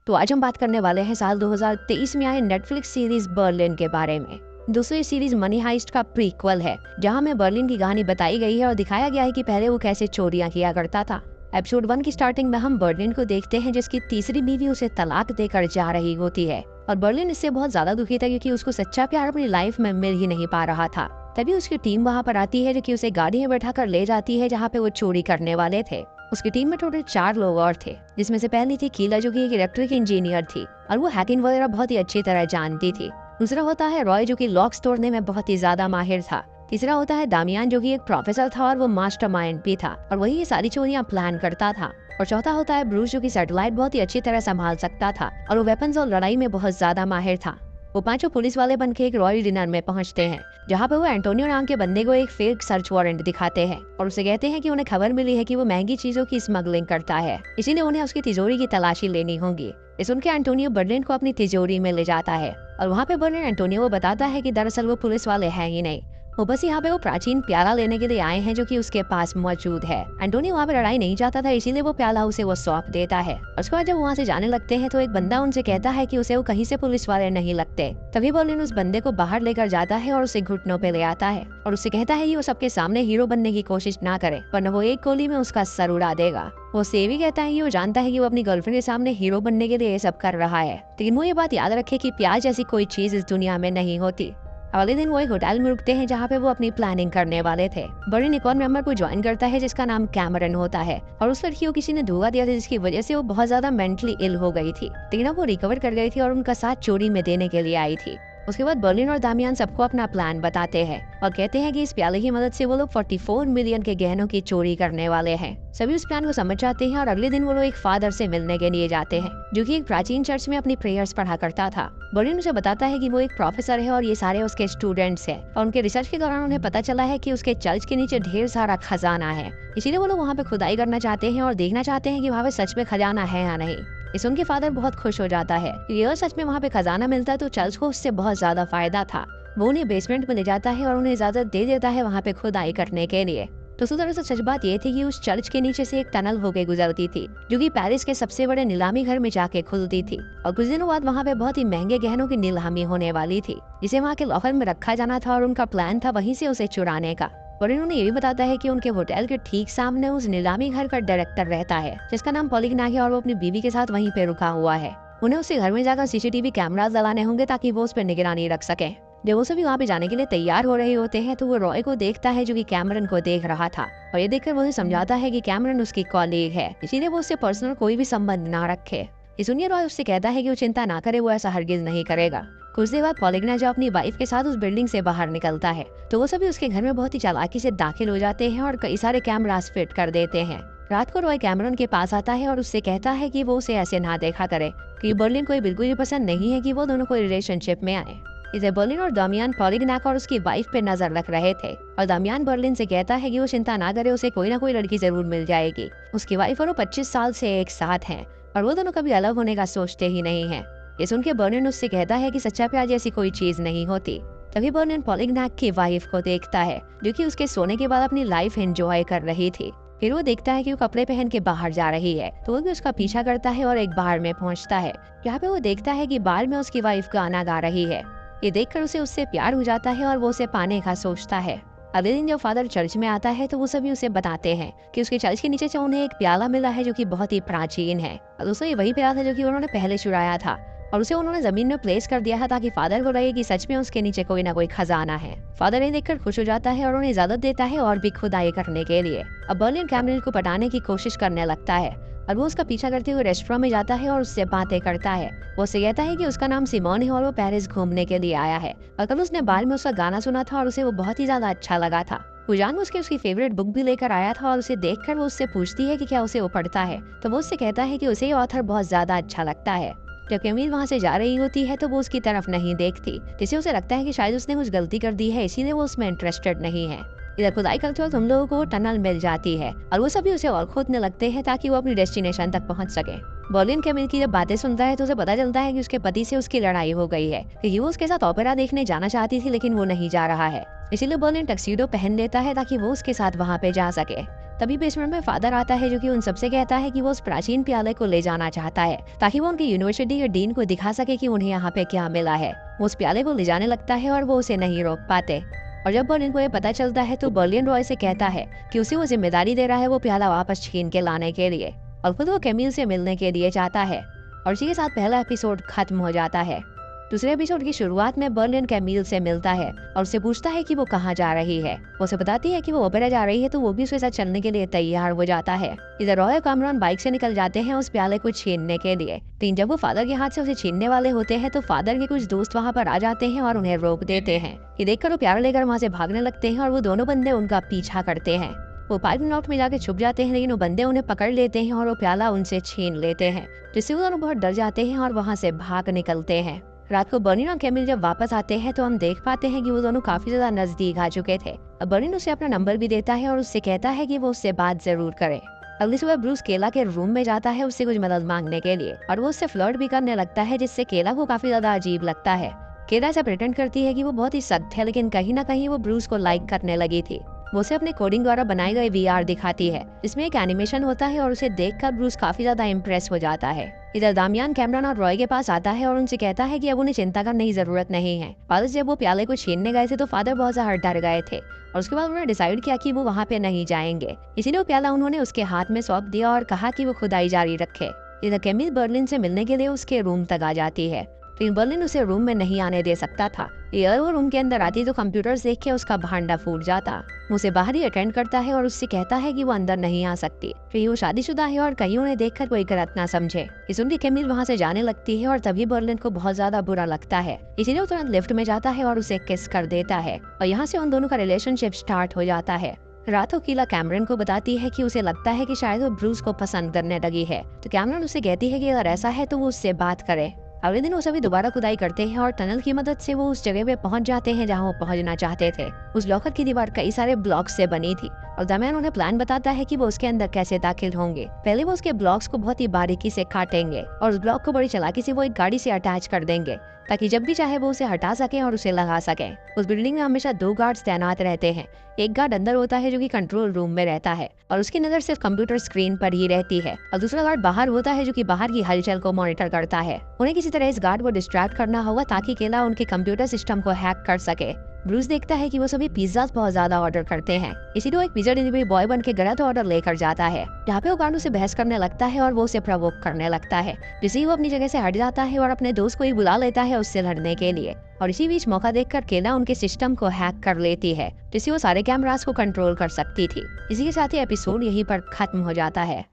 तो आज हम बात करने वाले हैं साल 2023 में आए नेटफ्लिक्स सीरीज बर्लिन के बारे में। दूसरी सीरीज मनी हाइस्ट का प्रीक्वल है, जहां में बर्लिन की कहानी बताई गई है और दिखाया गया है कि पहले वो कैसे चोरियां किया करता था। एपिसोड 1 की स्टार्टिंग में हम बर्लिन को देखते हैं, जिसकी तीसरी बीवी उसे तलाक देकर जा रही होती है और बर्लिन इससे बहुत ज्यादा दुखी था क्योंकि उसको सच्चा प्यार अपनी लाइफ में मिल ही नहीं पा रहा था। तभी उसकी टीम वहाँ पर आती है, जो कि उसे गाड़ी में बैठा कर ले जाती है जहाँ पे वो चोरी करने वाले थे। उसकी टीम में टोटल 4 लोग और थे, जिसमें से पहली थी कीला, जो कि एक इलेक्ट्रिक इंजीनियर थी और वो हैकिंग वगैरह बहुत ही अच्छी तरह जानती थी। दूसरा होता है रॉय, जो कि लॉक्स तोड़ने में बहुत ही ज्यादा माहिर था। तीसरा होता है दामियान, जो कि एक प्रोफेसर था और वो मास्टरमाइंड भी था और वही ये सारी चोरियां प्लान करता था। और चौथा होता है ब्रूस, जो कि सैटेलाइट बहुत ही अच्छी तरह संभाल सकता था और वो वेपन्स और लड़ाई में बहुत ज्यादा माहिर था। वो पांचों पुलिस वाले बन के एक रॉयल डिनर में पहुंचते हैं, जहाँ पे वो एंटोनियो नाम के बंदे को एक फेक सर्च वारंट दिखाते हैं और उसे कहते हैं कि उन्हें खबर मिली है कि वो महंगी चीजों की स्मगलिंग करता है, इसीलिए उन्हें उसकी तिजोरी की तलाशी लेनी होगी। इस सुनकर एंटोनियो बर्लिन को अपनी तिजोरी में ले जाता है और वहाँ पे बर्लिन एंटोनियो को बताता है कि दरअसल वो पुलिस वाले हैं ही नहीं, वो बस यहाँ पे वो प्राचीन प्याला लेने के लिए आए हैं जो कि उसके पास मौजूद है। एंटोनियो वहाँ पे लड़ाई नहीं चाहता था, इसीलिए वो प्याला उसे वो सौंप देता है। उसके बाद जब वहाँ से जाने लगते हैं तो एक बंदा उनसे कहता है कि उसे वो कहीं से पुलिस वाले नहीं लगते। तभी बर्लिन उस बंदे को बाहर लेकर जाता है और उसे घुटनों पे ले आता है और उससे कहता है कि वो सबके सामने हीरो बनने की कोशिश ना करे, वरना वो एक गोली में उसका सर उड़ा देगा। वो से भी कहता है कि वो जानता है कि वो अपनी गर्लफ्रेंड के सामने हीरो बनने के लिए ये सब कर रहा है, लेकिन वो ये बात याद रखे कि प्यार जैसी कोई चीज इस दुनिया में नहीं होती। अगले दिन वो एक होटल में रुकते हैं जहाँ पे वो अपनी प्लानिंग करने वाले थे। बर्लिन एक और मेंबर को ज्वाइन करता है जिसका नाम कैमरन होता है और उस लड़की को किसी ने धोखा दिया था, जिसकी वजह से वो बहुत ज्यादा मेंटली इल हो गई थी, लेकिन अब वो रिकवर कर गई थी और उनका साथ चोरी में देने के लिए आई थी। उसके बाद बर्लिन और दामियान सबको अपना प्लान बताते हैं और कहते हैं कि इस प्याले की मदद से वो लोग 44 मिलियन के गहनों की चोरी करने वाले हैं। सभी उस प्लान को समझ जाते हैं और अगले दिन वो लोग एक फादर से मिलने के लिए जाते हैं, जो कि एक प्राचीन चर्च में अपनी प्रेयर्स पढ़ा करता था। बर्लिन उसे बताता है कि वो एक प्रोफेसर है और ये सारे उसके स्टूडेंट्स हैं और उनके रिसर्च के दौरान उन्हें पता चला है कि उसके चर्च के नीचे ढेर सारा खजाना है, इसीलिए वो लोग वहाँ पे खुदाई करना चाहते हैं और देखना चाहते हैं कि वहाँ पे सच में खजाना है या नहीं। इस उनके फादर बहुत खुश हो जाता है कि अगर सच में वहाँ पे खजाना मिलता है तो चर्च को उससे बहुत ज्यादा फायदा था। वो उन्हें बेसमेंट में ले जाता है और उन्हें इजाजत दे देता है वहाँ पे खुदाई करने के लिए। तो उसी तरह से सच बात ये थी कि उस चर्च के नीचे से एक टनल होके गुजरती थी, जो कि पेरिस के सबसे बड़े नीलामी घर में जाके खुलती थी और कुछ दिनों बाद वहाँ पे बहुत ही महंगे गहनों की नीलामी होने वाली थी, जिसे वहाँ के लॉकर में रखा जाना था और उनका प्लान था वहीं से उसे चुराने का। और इन्होंने ये भी बताता है कि उनके होटल के ठीक सामने उस नीलामी घर का डायरेक्टर रहता है, जिसका नाम पॉलिग्नाक है और वो अपनी बीवी के साथ वहीं पे रुका हुआ है। उन्हें उसके घर में जाकर सीसीटीवी कैमरास लगाने होंगे ताकि वो उस पर निगरानी रख सके। जब वो सभी वहाँ पे जाने के लिए तैयार हो रहे होते हैं तो वो रॉय को देखता है, जो कि कैमरन को देख रहा था और ये देखकर वो उसे समझाता है कि कैमरन उसकी कॉलीग है, इसीलिए वो उससे पर्सनल कोई भी संबंध ना रखे। ये सुनिए रॉय उससे कहता है कि वो चिंता ना करे, वो ऐसा हरगिज नहीं करेगा। कुछ देर बाद पॉलिग्नाक जब अपनी वाइफ के साथ उस बिल्डिंग से बाहर निकलता है तो वो सभी उसके घर में बहुत ही चालाकी से दाखिल हो जाते हैं और कई सारे कैमरास फिट कर देते हैं। रात को रॉय कैमरन के पास आता है और उससे कहता है कि वो उसे ऐसे ना देखा करे, कि बर्लिन को बिल्कुल भी पसंद नहीं है कि वो दोनों कोई रिलेशनशिप में आए। इसे बर्लिन और दामियान पॉलिग्नाक और उसकी वाइफ पे नजर रख रहे थे और दामियान बर्लिन से कहता है कि वो चिंता ना करे, उसे कोई ना कोई लड़की जरूर मिल जाएगी। उसकी वाइफ और वो 25 साल से एक साथ हैं और वो दोनों कभी अलग होने का सोचते ही नहीं है। ये सुन के बर्लिन उससे कहता है कि सच्चा प्यार जैसी कोई चीज नहीं होती। तभी बर्लिन पॉलिग्नाक की वाइफ को देखता है, जो कि उसके सोने के बाद अपनी लाइफ एंजॉय कर रही थी। फिर वो देखता है कि वो कपड़े पहन के बाहर जा रही है, तो वो भी उसका पीछा करता है और एक बार में पहुंचता है, जहाँ पे वो देखता है कि बार में उसकी वाइफ गाना गा रही है। ये देखकर उसे उससे प्यार हो जाता है और वो उसे पाने का सोचता है। अगले दिन जब फादर चर्च में आता है तो वो सभी उसे बताते हैं कि उसके चर्च के नीचे से उन्हें एक प्याला मिला है, जो कि बहुत ही प्राचीन है और दोस्तों ये वही प्याला था जो कि उन्होंने पहले चुराया था और उसे उन्होंने जमीन में प्लेस कर दिया है ताकि फादर को लगे कि सच में उसके नीचे कोई ना कोई खजाना है। फादर ये देखकर खुश हो जाता है और उन्हें इजाजत देता है और भी खुदाई करने के लिए। अब बर्लिन कैमरन को पटाने की कोशिश करने लगता है और वो उसका पीछा करते हुए रेस्टोरेंट में जाता है और उससे बातें करता है। वो उससे कहता है कि उसका नाम सिमोन है और वो पेरिस घूमने के लिए आया है और कल उसने बार में उसका गाना सुना था और उसे वो बहुत ही ज्यादा अच्छा लगा था। वो जान उसके उसकी फेवरेट बुक भी लेकर आया था और उसे देखकर वो उससे पूछती है कि क्या उसे वो पढ़ता है, तो वो उससे कहता है कि उसे ये ऑथर बहुत ज्यादा अच्छा लगता है। जब कैमिल वहाँ से जा रही होती है तो वो उसकी तरफ नहीं देखती, जिससे उसे लगता है कि शायद उसने कुछ गलती कर दी है, इसीलिए वो उसमें इंटरेस्टेड नहीं है। इधर खुदाई करते वक्त हम लोगों को टनल मिल जाती है और वो सभी उसे और खोदने लगते हैं ताकि वो अपनी डेस्टिनेशन तक पहुंच सके। बर्लिन कैमिल की जब बातें सुनता है तो उसे पता चलता है कि उसके पति से उसकी लड़ाई हो गई है, क्योंकि वो उसके साथ ओपेरा देखने जाना चाहती थी लेकिन वो नहीं जा रहा है, इसीलिए बर्लिन टक्सीडो पहन लेता है ताकि वो उसके साथ वहाँ पे जा सके। तभी बेसमेंट में फादर आता है जो कि उन सबसे कहता है कि वो उस प्राचीन प्याले को ले जाना चाहता है ताकि वो उनकी यूनिवर्सिटी के डीन को दिखा सके कि उन्हें यहाँ पे क्या मिला है। वो उस प्याले को ले जाने लगता है और वो उसे नहीं रोक पाते। और जब बर्लिन को ये पता चलता है तो बर्लिन रॉय से कहता है कि उसे वो जिम्मेदारी दे रहा है वो प्याला वापस छीन के लाने के लिए, और खुद वो कैमिल से मिलने के लिए चाहता है। और इसी के साथ पहला एपिसोड खत्म हो जाता है। दूसरे एपिसोड की शुरुआत में बर्लिन कैमिल से मिलता है और उससे पूछता है कि वो कहाँ जा रही है। वो उसे बताती है कि वो ओपेरा जा रही है तो वो भी उसके साथ चलने के लिए तैयार हो जाता है। इधर रॉय और कामरान बाइक से निकल जाते हैं उस प्याले को छीनने के लिए। लेकिन जब वो फादर के हाथ से उसे छीनने वाले होते हैं तो फादर के कुछ दोस्त वहाँ पर आ जाते हैं और उन्हें रोक देते हैं। ये देखकर वो प्याला लेकर वहाँ से भागने लगते हैं और वो दोनों बंदे उनका पीछा करते हैं। वो पार्किंग लॉट में जाके छुप जाते हैं, लेकिन वो बंदे उन्हें पकड़ लेते हैं और वो प्याला उनसे छीन लेते हैं, जिससे वो दोनों बहुत डर जाते हैं और वहाँ से भाग निकलते हैं। रात को बर्लिन और कैमिल जब वापस आते हैं तो हम देख पाते हैं कि वो दोनों काफी ज्यादा नजदीक आ चुके थे। अब बर्लिन उसे अपना नंबर भी देता है और उससे कहता है कि वो उससे बात जरूर करे। अगली सुबह ब्रूस केला के रूम में जाता है उससे कुछ मदद मांगने के लिए, और वो उससे फ्लर्ट भी करने लगता है, जिससे केला को काफी ज्यादा अजीब लगता है। केला ऐसा प्रिटेंड करती है कि वो बहुत ही सख्त है, लेकिन कहीं ना कहीं वो ब्रूस को लाइक करने लगी थी। वो उसे अपने कोडिंग द्वारा बनाए गए VR दिखाती है, जिसमें एक एनिमेशन होता है, और उसे देखकर ब्रूस काफी ज्यादा इम्प्रेस हो जाता है। इधर दामियान कैमरन और रॉय के पास आता है और उनसे कहता है कि अब उन्हें चिंता करने की जरूरत नहीं है। फादर जब वो प्याले को छीनने गए थे तो फादर बहुत ज्यादा डर गए थे, और उसके बाद उन्होंने डिसाइड किया कि वो वहाँ पे नहीं जाएंगे। इसीलिए वो प्याला उन्होंने उसके हाथ में सौंप दिया और कहा कि वो खुदाई जारी रखे। इधर कैमिल बर्लिन से मिलने के लिए उसके रूम तक आ जाती है, लेकिन बर्लिन उसे रूम में नहीं आने दे सकता था। यार वो रूम के अंदर आती तो कंप्यूटर्स देख के उसका भांडा फूट जाता। उसे बाहर ही अटेंड करता है और उससे कहता है कि वो अंदर नहीं आ सकती, क्योंकि वो शादीशुदा है और कहीं उन्हें देखकर कोई गलत ना समझे। ये सुनकर कैमिल वहाँ से जाने लगती है और तभी बर्लिन को बहुत ज्यादा बुरा लगता है, इसीलिए वो तुरंत लिफ्ट में जाता है और उसे किस कर देता है, और यहाँ से उन दोनों का रिलेशनशिप स्टार्ट हो जाता है। रात को कीला कैमरन को बताती है कि उसे लगता है कि शायद वो ब्रूस को पसंद करने लगी है, तो कैमरन उसे कहती है कि अगर ऐसा है तो वो उससे बात करे। अगले दिन वो सभी दोबारा खुदाई करते हैं और टनल की मदद से वो उस जगह पे पहुंच जाते हैं जहां वो पहुंचना चाहते थे। उस लॉकर की दीवार कई सारे ब्लॉक्स से बनी थी, और दरमियान उन्हें प्लान बताता है कि वो उसके अंदर कैसे दाखिल होंगे। पहले वो उसके ब्लॉक्स को बहुत ही बारीकी से काटेंगे और उस ब्लॉक को बड़ी चालाकी से वो एक गाड़ी से अटैच कर देंगे, ताकि जब भी चाहे वो उसे हटा सके और उसे लगा सके। उस बिल्डिंग में हमेशा 2 गार्ड्स तैनात रहते हैं। एक गार्ड अंदर होता है जो कि कंट्रोल रूम में रहता है, और उसकी नजर सिर्फ कंप्यूटर स्क्रीन पर ही रहती है, और दूसरा गार्ड बाहर होता है जो कि बाहर की हलचल को मॉनिटर करता है। उन्हें किसी तरह इस गार्ड को डिस्ट्रैक्ट करना होगा ताकि केला उनके कंप्यूटर सिस्टम को हैक कर सके। ब्रूस देखता है कि वो सभी पिज्जा बहुत ज्यादा ऑर्डर करते हैं, इसीलिए वो एक पिज्जा डिलीवरी बॉय बन के गलत ऑर्डर लेकर जाता है, जहाँ पे वो गार्ड उसे बहस करने लगता है और वो उसे प्रवोक करने लगता है, जिससे वो अपनी जगह से हट जाता है और अपने दोस्त को ही बुला लेता है उससे लड़ने के लिए। और इसी बीच मौका देखकर केला उनके सिस्टम को हैक कर लेती है, जिससे वो सारे कैमरास को कंट्रोल कर सकती थी। इसी के साथ ही एपिसोड यहीं पर खत्म हो जाता है।